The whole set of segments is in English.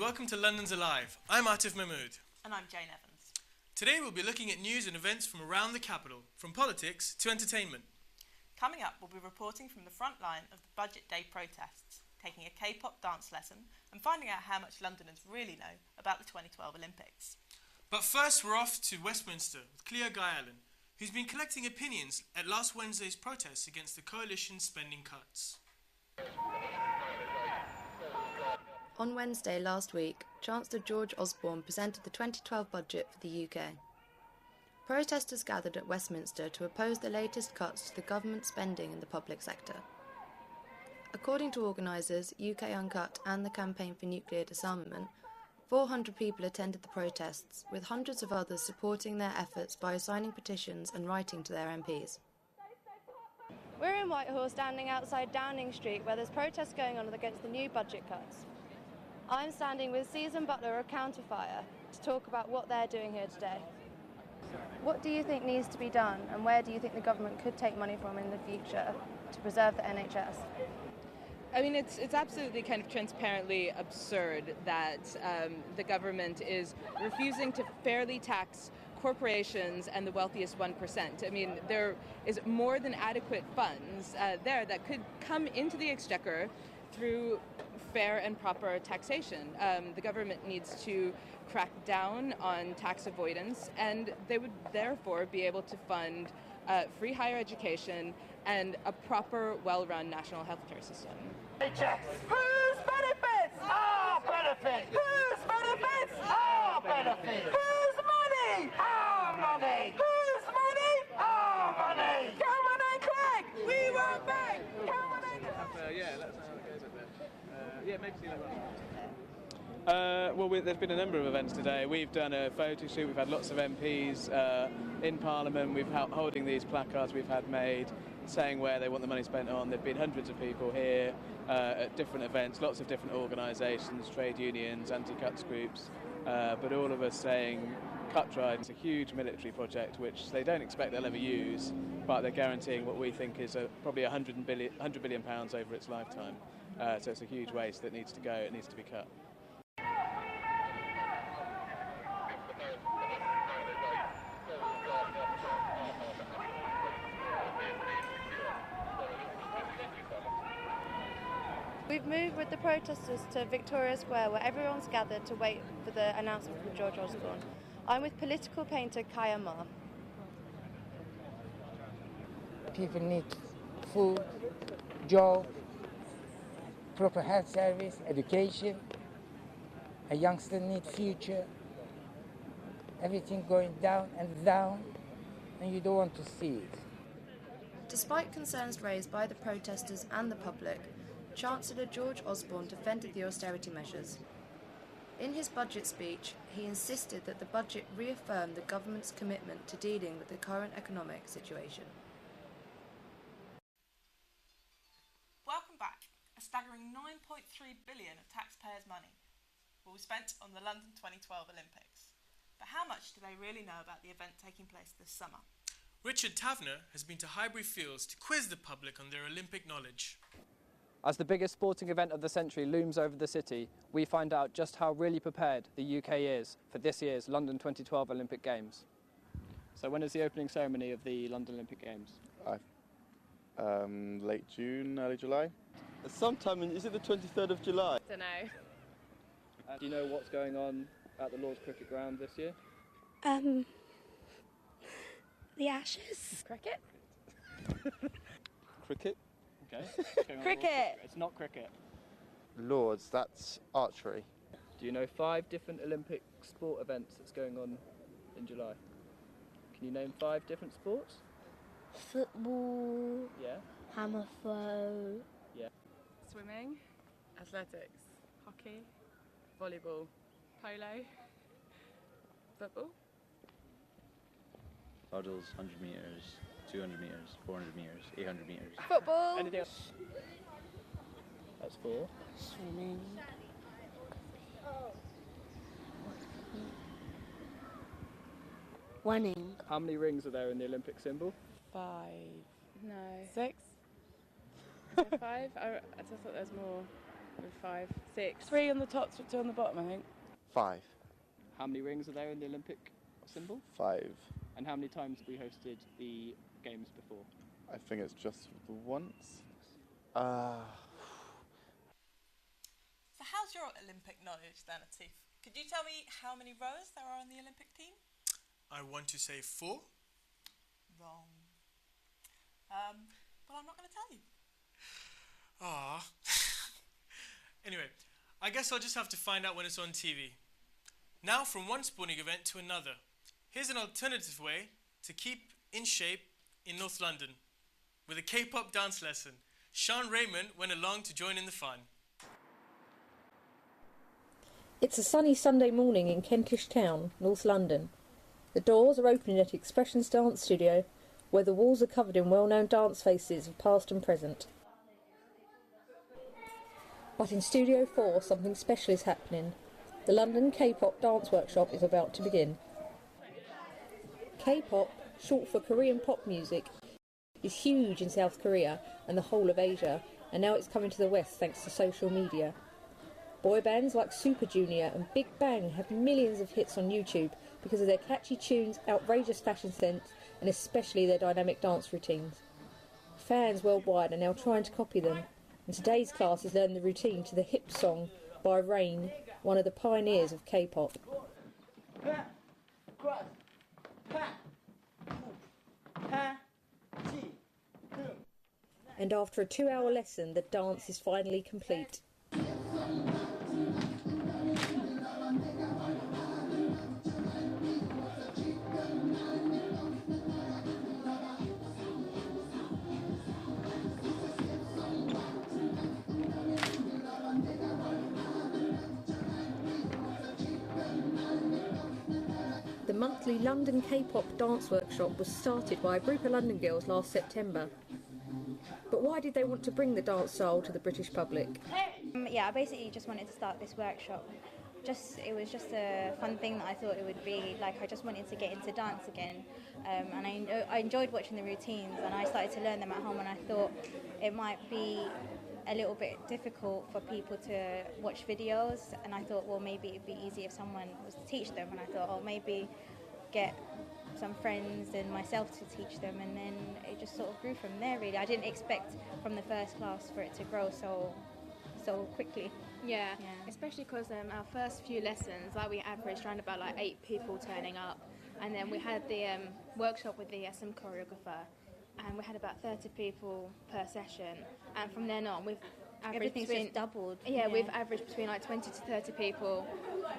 welcome to London's Alive. I'm Atif Mahmood. And I'm Jane Evans. Today we'll be looking at news and events from around the capital, from politics to entertainment. Coming up, we'll be reporting from the front line of the Budget Day protests, taking a K-pop dance lesson and finding out how much Londoners really know about the 2012 Olympics. But first we're off to Westminster with Cleo Guy-Allen, who's been collecting opinions at last Wednesday's protests against the coalition's spending cuts. On Wednesday last week, Chancellor George Osborne presented the 2012 budget for the UK. Protesters gathered at Westminster to oppose the latest cuts to the government spending in the public sector. According to organisers, UK Uncut and the Campaign for Nuclear Disarmament, 400 people attended the protests, with hundreds of others supporting their efforts by signing petitions and writing to their MPs. We're in Whitehall, standing outside Downing Street, where there's protests going on against the new budget cuts. I'm standing with Susan Butler of Counterfire to talk about what they're doing here today. What do you think needs to be done, and where do you think the government could take money from in the future to preserve the NHS? I mean, it's absolutely kind of transparently absurd that the government is refusing to fairly tax corporations and the wealthiest 1%. I mean, there is more than adequate funds there that could come into the exchequer through fair and proper taxation. The government needs to crack down on tax avoidance, and they would therefore be able to fund free higher education and a proper, well-run national healthcare system. Whose benefits? Our benefits! Whose benefits? Our benefits! Whose money? Our money! Whose money? Our money! Come on and click! We want back! Come on and click! Yeah, that's how it goes up there. Yeah, maybe see that one. Well, there's been a number of events today. We've done a photo shoot, we've had lots of MPs in Parliament, we've holding these placards we've had made saying where they want the money spent on. There have been hundreds of people here at different events, lots of different organisations, trade unions, anti-cuts groups, but all of us saying cut drive is a huge military project which they don't expect they'll ever use, but they're guaranteeing what we think is probably £100 billion over its lifetime. So it's a huge waste that needs to go, it needs to be cut. We've moved with the protesters to Victoria Square, where everyone's gathered to wait for the announcement from George Osborne. I'm with political painter Kaya Ma. People need food, job, proper health service, education. A youngster needs future. Everything going down and down, and you don't want to see it. Despite concerns raised by the protesters and the public, Chancellor George Osborne defended the austerity measures. In his budget speech, he insisted that the budget reaffirmed the government's commitment to dealing with the current economic situation. Welcome back. A staggering £9.3 billion of taxpayers' money will be spent on the London 2012 Olympics. But how much do they really know about the event taking place this summer? Richard Taverner has been to Highbury Fields to quiz the public on their Olympic knowledge. As the biggest sporting event of the century looms over the city, we find out just how really prepared the UK is for this year's London 2012 Olympic Games. So when is the opening ceremony of the London Olympic Games? Late June, early July. Sometime is it the 23rd of July? Don't know. Do you know what's going on at the Lord's Cricket Ground this year? The Ashes. Cricket? Cricket? Okay. Cricket! It's not cricket. Lords, that's archery. Do you know 5 different Olympic sport events that's going on in July? Can you name 5 different sports? Football. Yeah. Hammer throw. Yeah. Swimming, athletics, hockey, volleyball, polo, football. Hurdles, 100 metres, 200 metres, 400 metres, 800 metres. Football. Anything else? That's 4. Swimming. Running. How many rings are there in the Olympic symbol? 5. No. 6? Is there 5? I just thought there's more. 5, 6. 3 on the top, 2 on the bottom, I think. 5. How many rings are there in the Olympic symbol? 5. And how many times have we hosted the games before? I think it's just the once. So how's your Olympic knowledge then, Atif? Could you tell me how many rowers there are on the Olympic team? I want to say 4. Wrong. Well, I'm not going to tell you. Ah. Anyway, I guess I'll just have to find out when it's on TV. Now from one sporting event to another. Here's an alternative way to keep in shape in North London. With a K-pop dance lesson, Sean Raymond went along to join in the fun. It's a sunny Sunday morning in Kentish Town, North London. The doors are opening at Expressions Dance Studio, where the walls are covered in well-known dance faces of past and present. But in Studio 4, something special is happening. The London K-pop dance workshop is about to begin. K-pop, short for Korean pop music, is huge in South Korea and the whole of Asia, and now it's coming to the West thanks to social media. Boy bands like Super Junior and Big Bang have millions of hits on YouTube because of their catchy tunes, outrageous fashion sense, and especially their dynamic dance routines. Fans worldwide are now trying to copy them, and today's class has learned the routine to the hip song by Rain, one of the pioneers of K-pop. And after a 2-hour lesson, the dance is finally complete. The monthly London K-pop dance workshop was started by a group of London girls last September. But why did they want to bring the dance style to the British public? Yeah, I basically just wanted to start this workshop. It was just a fun thing that I thought it would be. Like, I just wanted to get into dance again, and I enjoyed watching the routines, and I started to learn them at home, and I thought it might be a little bit difficult for people to watch videos, and I thought, well, maybe it'd be easy if someone was to teach them, and I thought, oh, maybe get some friends and myself to teach them, and then it just sort of grew from there, really. I didn't expect from the first class for it to grow so quickly. Yeah. Especially because our first few lessons, like, we averaged around about 8 people turning up, and then we had the workshop with the SM choreographer, and we had about 30 people per session, and from then on we've averaged Everything's just doubled. Yeah, we've averaged between 20 to 30 people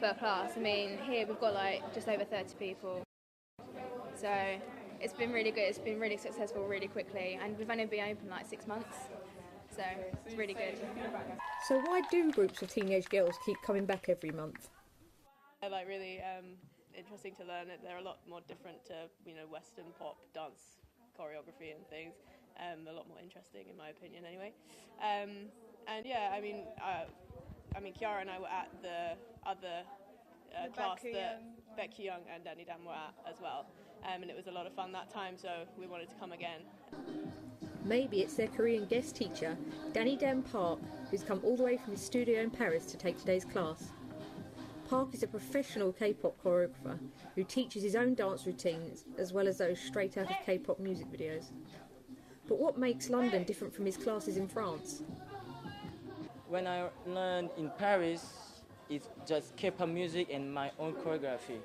per class. I mean, here we've got just over 30 people. So it's been really good. It's been really successful really quickly, and we've only been open 6 months, so it's really good. So why do groups of teenage girls keep coming back every month? Really interesting to learn. They're a lot more different to Western pop dance choreography and things. A lot more interesting, in my opinion, anyway. And yeah, I mean, Kiara and I were at the other class that Becky Young and Danny Dan were at as well, and it was a lot of fun that time, so we wanted to come again. Maybe it's their Korean guest teacher, Danny Dan Park, who's come all the way from his studio in Paris to take today's class. Park is a professional K-pop choreographer who teaches his own dance routines as well as those straight out of K-pop music videos. But what makes London different from his classes in France? When I learned in Paris, it's just K-pop music and my own choreography.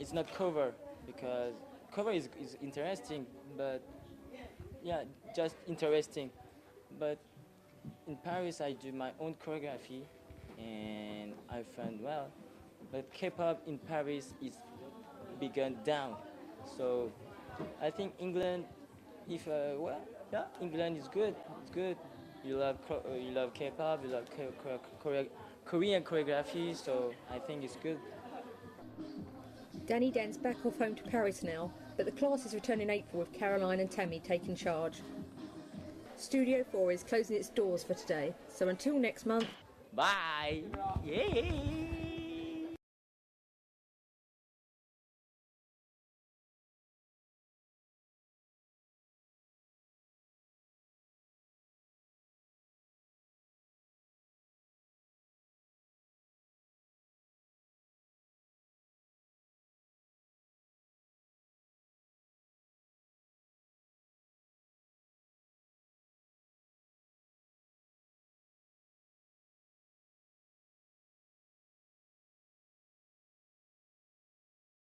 It's not cover, because cover is interesting, but yeah, just interesting. But in Paris, I do my own choreography, and I found well. But K-pop in Paris is begun down, so I think England, England is good. It's good. You love K-pop, you love Korean choreography, so I think it's good. Danny Dan's back off home to Paris now, but the classes return in April with Caroline and Tammy taking charge. Studio 4 is closing its doors for today, so until next month, bye! Yay!